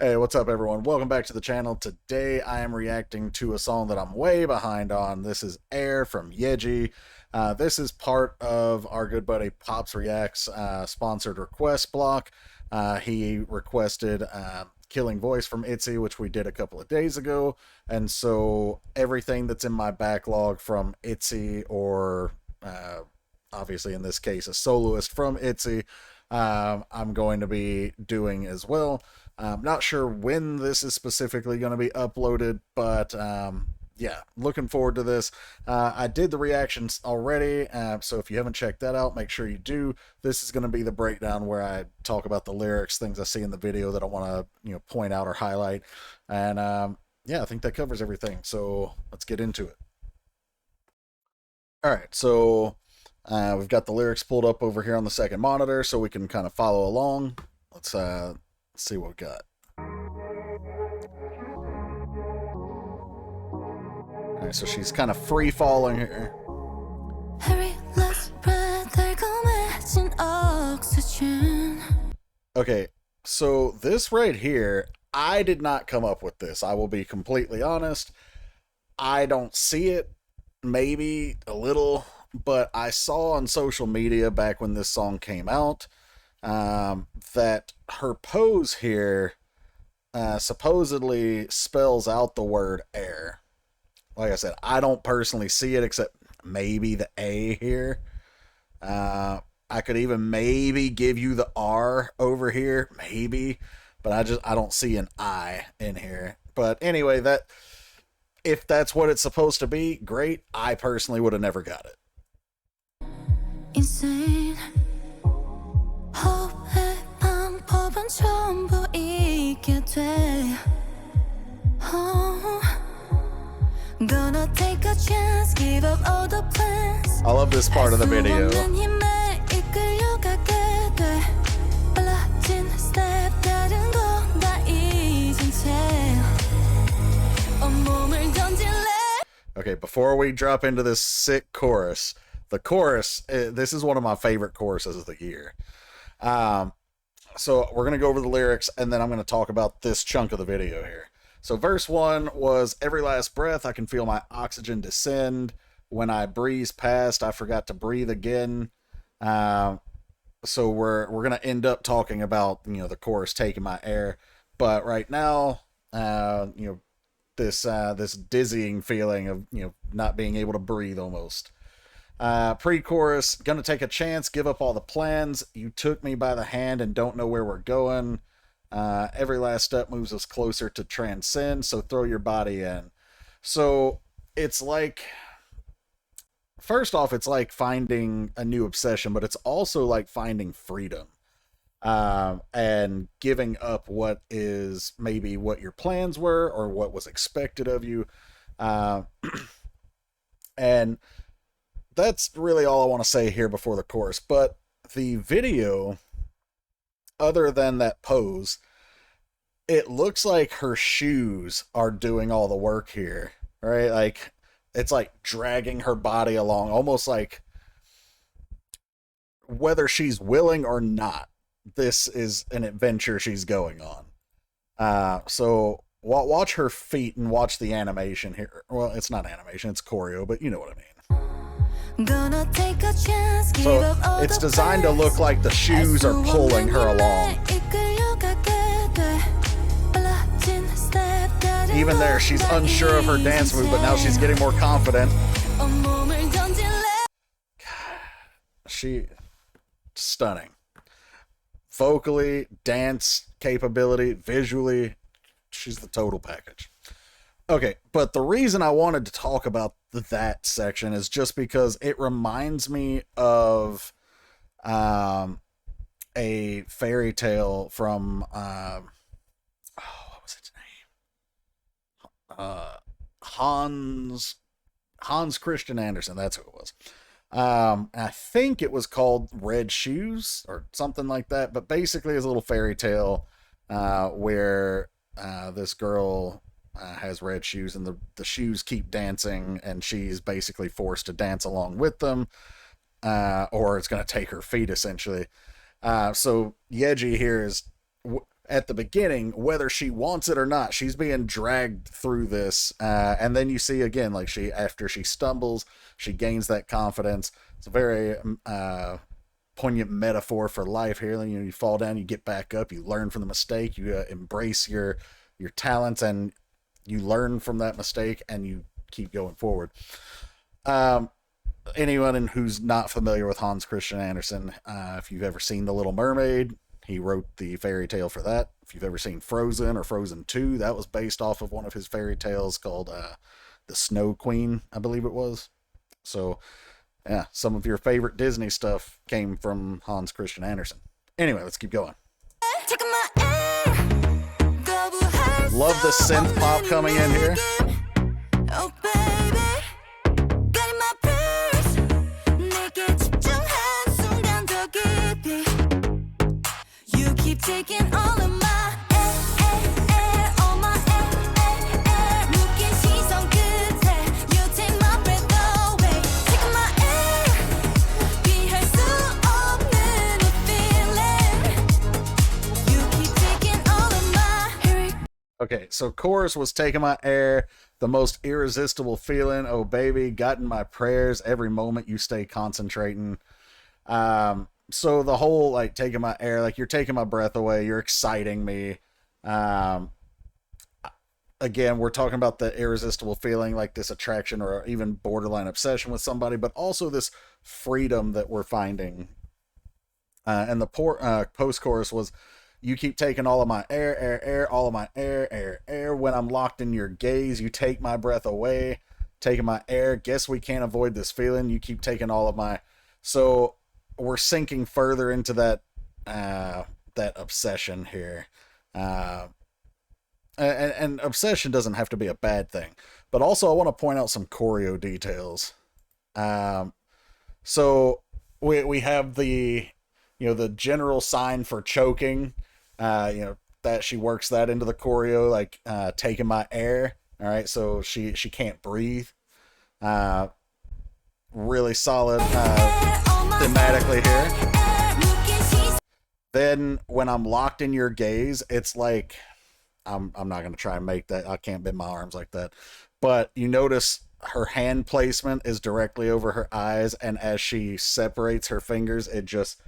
Hey, what's up, everyone? Welcome back to the channel. Today, I am reacting to a song that I'm way behind on. This is Air from Yeji. This is part of our good buddy Pops Reacts sponsored request block. He requested Killing Voice from ITZY, which we did a couple of days ago. And so everything that's in my backlog from ITZY, or obviously in this case, a soloist from ITZY, I'm going to be doing as well. I'm not sure when this is specifically going to be uploaded, but yeah, looking forward to this. I did the reactions already, so if you haven't checked that out, make sure you do. This is going to be the breakdown where I talk about the lyrics, things I see in the video that I want to point out or highlight, and yeah, I think that covers everything. So let's get into it. All right, so we've got the lyrics pulled up over here on the second monitor, so we can kind of follow along. Let's see what we got. All right, so she's kind of free falling here. Okay, so this right here, I did not come up with this. I will be completely honest. I don't see it, maybe a little, but I saw on social media back when this song came out that her pose here supposedly spells out the word air. Like I said, I don't personally see it except maybe the A here. I could even maybe give you the R over here, maybe, but I don't see an I in here. But anyway, if that's what it's supposed to be, great. I personally would have never got it. Insane. Gonna take a chance, give up all the plans. I love this part of the video. Okay, before we drop into this sick chorus, the chorus, this is one of my favorite choruses of the year. So we're going to go over the lyrics, and then I'm going to talk about this chunk of the video here. So verse 1 was, every last breath, I can feel my oxygen descend. When I breeze past, I forgot to breathe again. So we're going to end up talking about, the chorus taking my air. But right now, this dizzying feeling of, not being able to breathe almost. Pre-chorus, gonna take a chance, give up all the plans. You took me by the hand and don't know where we're going. Every last step moves us closer to transcend, so throw your body in. So it's like, first off, it's like finding a new obsession, but it's also like finding freedom. And giving up what is maybe what your plans were or what was expected of you. And that's really all I want to say here before the chorus. But the video, other than that pose, it looks like her shoes are doing all the work here, right? Like, it's like dragging her body along, almost like whether she's willing or not, this is an adventure she's going on. So watch her feet and watch the animation here. Well, it's not animation, it's choreo, but you know what I mean. So it's designed to look like the shoes are pulling her along. Even there, she's unsure of her dance move, but now she's getting more confident. Stunning. Vocally, dance capability, visually, she's the total package. Okay, but the reason I wanted to talk about that section is just because it reminds me of a fairy tale from what was its name? Hans Christian Andersen. That's who it was. I think it was called Red Shoes or something like that. But basically, it's a little fairy tale where this girl has red shoes, and the shoes keep dancing, and she's basically forced to dance along with them, or it's going to take her feet, essentially. So Yeji here is at the beginning, whether she wants it or not, she's being dragged through this. And then you see again, like after she stumbles, she gains that confidence. It's a very poignant metaphor for life here. You know, you fall down, you get back up, you learn from the mistake, you embrace your talents, and you learn from that mistake, and you keep going forward. Anyone who's not familiar with Hans Christian Andersen, if you've ever seen The Little Mermaid, he wrote the fairy tale for that. If you've ever seen Frozen or Frozen 2, that was based off of one of his fairy tales called The Snow Queen, I believe it was. So, yeah, some of your favorite Disney stuff came from Hans Christian Andersen. Anyway, let's keep going. Love the synth pop coming in here. Oh, baby. got in my purse. 내게 집중한 순간 더 깊이. You keep taking all of my air, all my air. 묶인 시선 끝에 you take my breath away. Taking my air. 피할 수 없는 a feeling. You keep taking all of my. Okay, so chorus was taking my air, the most irresistible feeling. Oh baby, got in my prayers. Every moment you stay concentrating. So the whole like taking my air, like you're taking my breath away. You're exciting me. Again, we're talking about the irresistible feeling, like this attraction or even borderline obsession with somebody, but also this freedom that we're finding. And the post-chorus was, you keep taking all of my air, all of my air. When I'm locked in your gaze, you take my breath away, taking my air. Guess we can't avoid this feeling. You keep taking all of my. So we're sinking further into that obsession here. And obsession doesn't have to be a bad thing, but also I want to point out some choreo details. So we have the the general sign for choking. That she works that into the choreo, like taking my air. All right, so she can't breathe. Really solid thematically here. Then when I'm locked in your gaze, it's like I'm not gonna try and make that. I can't bend my arms like that. But you notice her hand placement is directly over her eyes, and as she separates her fingers, it just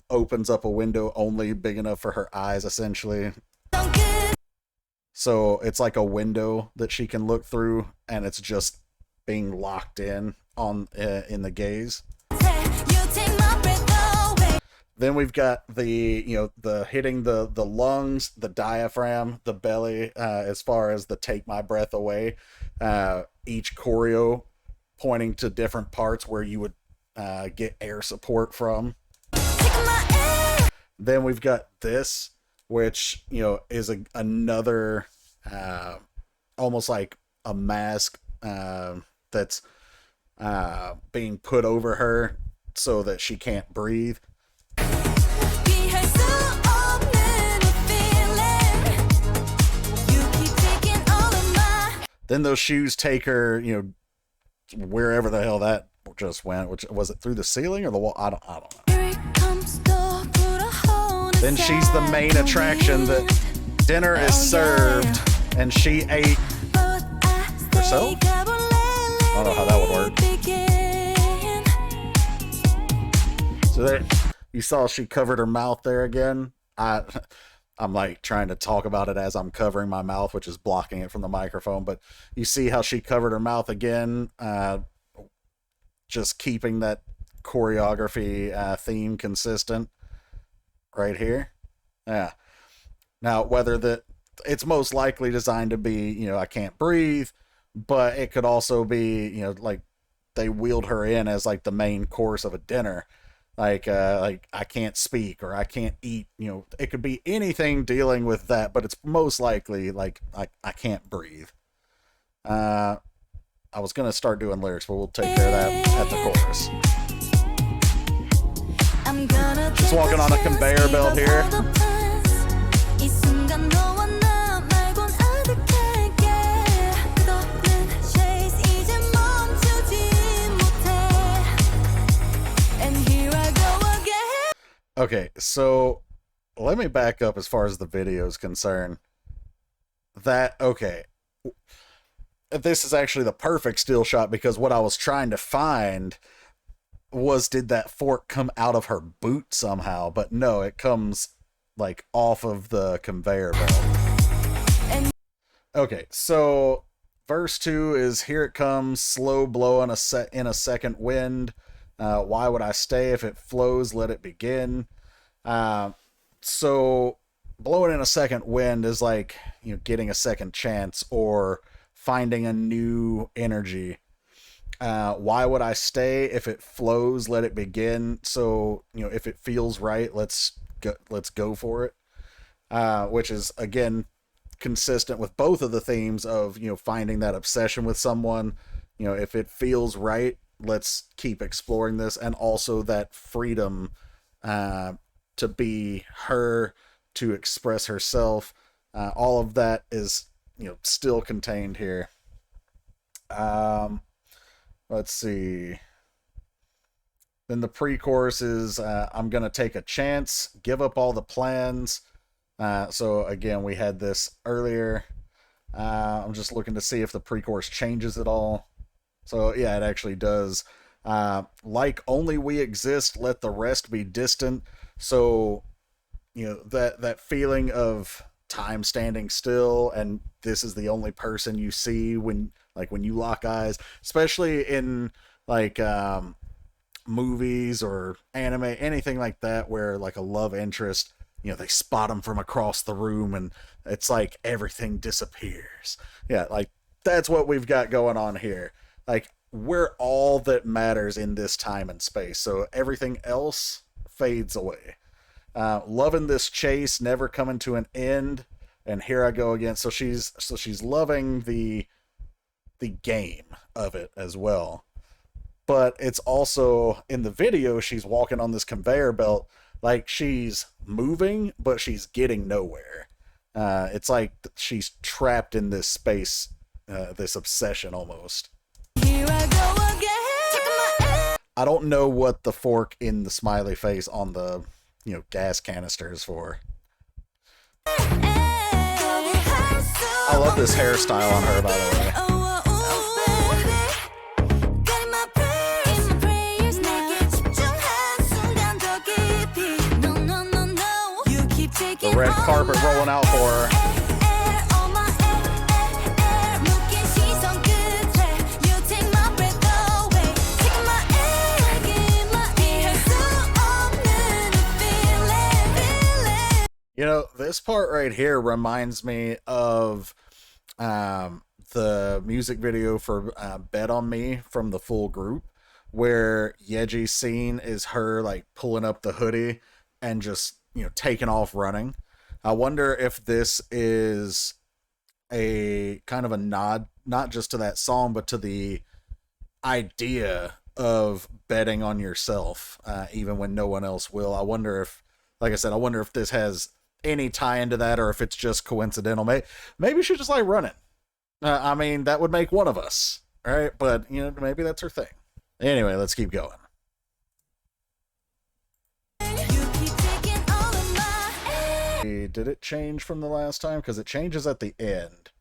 opens up a window only big enough for her eyes, essentially. So it's like a window that she can look through, and it's just being locked in the gaze. Then we've got the the hitting the lungs, the diaphragm, the belly, as far as the take my breath away. Each choreo pointing to different parts where you would get air support from. Then we've got this, which is another almost like a mask that's being put over her so that she can't breathe. Then those shoes take her, wherever the hell that just went. Which was it, through the ceiling or the wall? I don't know. Then she's the main attraction. That dinner is served, and she ate herself. I don't know how that would work. So there, you saw she covered her mouth there again. I'm like trying to talk about it as I'm covering my mouth, which is blocking it from the microphone. But you see how she covered her mouth again, just keeping that choreography theme consistent right here. Yeah. Now, whether it's most likely designed to be, I can't breathe, but it could also be, like they wheeled her in as like the main course of a dinner. Like I can't speak or I can't eat, it could be anything dealing with that, but it's most likely like I can't breathe. I was going to start doing lyrics, but we'll take care of that at the chorus. Just walking on a conveyor belt here. Okay, so let me back up as far as the video is concerned. Okay, this is actually the perfect still shot, because what I was trying to find was, did that fork come out of her boot somehow? But no, it comes like off of the conveyor belt. Okay, so verse 2 is "Here it comes, slow blowing in a second wind. Why would I stay? If it flows, let it begin." So blowing in a second wind is like, you know, getting a second chance or finding a new energy. Why would I stay? If it flows, let it begin. So, you know, if it feels right, let's go for it. Which is, again, consistent with both of the themes of, you know, finding that obsession with someone. You know, if it feels right, let's keep exploring this. And also that freedom to be her, to express herself. All of that is, you know, still contained here. Let's see. Then the pre-chorus is, "I'm gonna take a chance, give up all the plans." So again, we had this earlier. I'm just looking to see if the pre-chorus changes at all. So yeah, it actually does. "Like only we exist, let the rest be distant." So, you know, that feeling of time standing still, and this is the only person you see when you lock eyes, especially in like movies or anime, anything like that, where like a love interest, you know, they spot them from across the room and it's like everything disappears. Yeah, like that's what we've got going on here. Like, we're all that matters in this time and space, so everything else fades away. Loving this chase, never coming to an end, and here I go again. So she's loving the game of it as well. But it's also, in the video, she's walking on this conveyor belt, like she's moving, but she's getting nowhere. It's like she's trapped in this space, this obsession almost. Here I go again. I don't know what the fork in the smiley face on the, you know, gas canister is for. I love this hairstyle on her, by the way. The red carpet rolling out for her. You know, this part right here reminds me of the music video for Bet On Me from the full group, where Yeji's scene is her like pulling up the hoodie and just, you know, taking off running. I wonder if this is a kind of a nod, not just to that song, but to the idea of betting on yourself, even when no one else will. I wonder if, like I said, I wonder if this has any tie into that, or if it's just coincidental. Maybe she's just like running. I mean, that would make one of us, right? But, you know, maybe that's her thing. Anyway, let's keep going. Did it change from the last time? Because it changes at the end.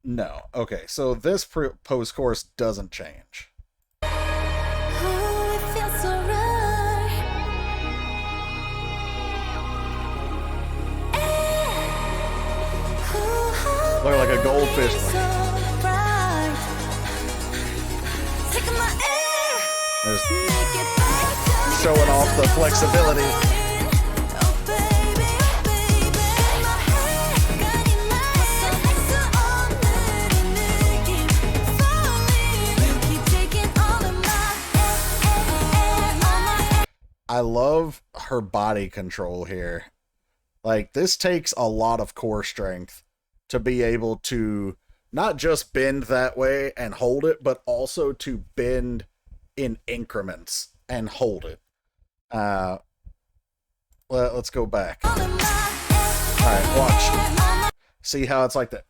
No. Okay, so this post-chorus doesn't change. Look like a goldfish. There's showing off the flexibility. I love her body control here. Like, this takes a lot of core strength to be able to not just bend that way and hold it, but also to bend in increments and hold it. Let's go back. All right, watch. See how it's like that?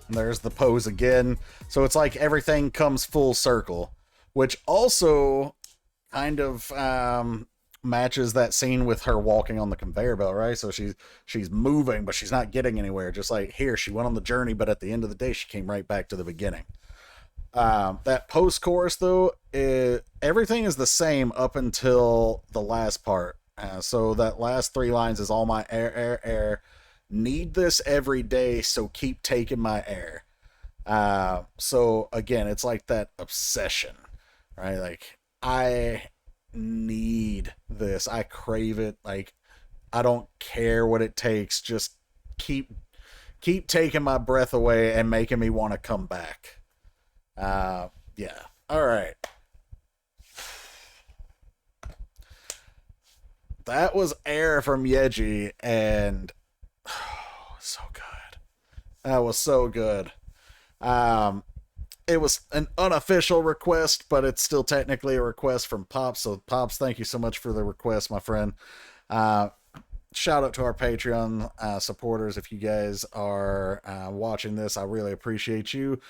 There's the pose again. So it's like everything comes full circle, which also kind of matches that scene with her walking on the conveyor belt, right? So she's moving, but she's not getting anywhere. Just like here, she went on the journey, but at the end of the day, she came right back to the beginning. That post chorus though, everything is the same up until the last part. So that last three lines is all my air, air, air. Need this every day, so keep taking my air. So again, it's like that obsession, right? Like I need this. I crave it. Like I don't care what it takes. Just keep taking my breath away and making me want to come back. Yeah. All right. That was Air from Yeji, and so good. That was so good. It was an unofficial request, but it's still technically a request from Pops. So, Pops, thank you so much for the request, my friend. Shout out to our Patreon supporters. If you guys are watching this, I really appreciate you.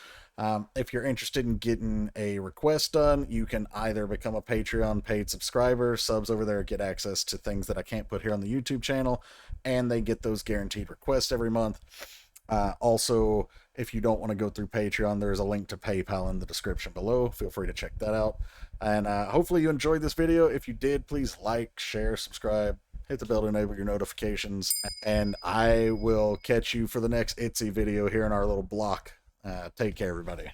If you're interested in getting a request done, you can either become a Patreon paid subscriber. Subs over there get access to things that I can't put here on the YouTube channel, and they get those guaranteed requests every month. Also, if you don't want to go through Patreon, there's a link to PayPal in the description below. Feel free to check that out. And hopefully you enjoyed this video. If you did, please like, share, subscribe, hit the bell to enable your notifications. And I will catch you for the next ITZY video here in our little block. Take care, everybody.